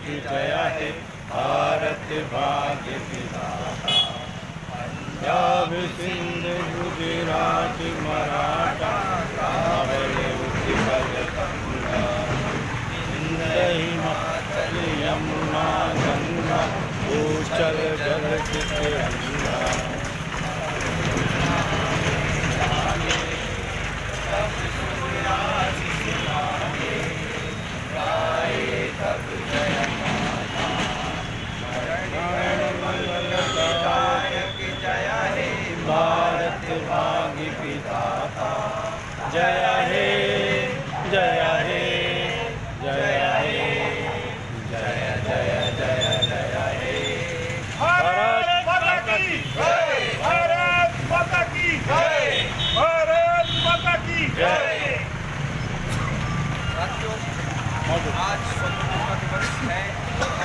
की जय हे, भारत भाग्य विधाता। पंजाब सिंध गुजरात मराठा, द्राविड़ उत्कल गंगा, सिंध हिमाचल यमुना गंगा, उच्चल जलधि तिरंगा। भारत भाग्य विधाता। जय हे, जय हे, जय हे, जय जय जय जय हे। भारत माता की जय, भारत माता की जय, भारत माता की जय। साथियों, आज स्वतंत्रता दिवस है।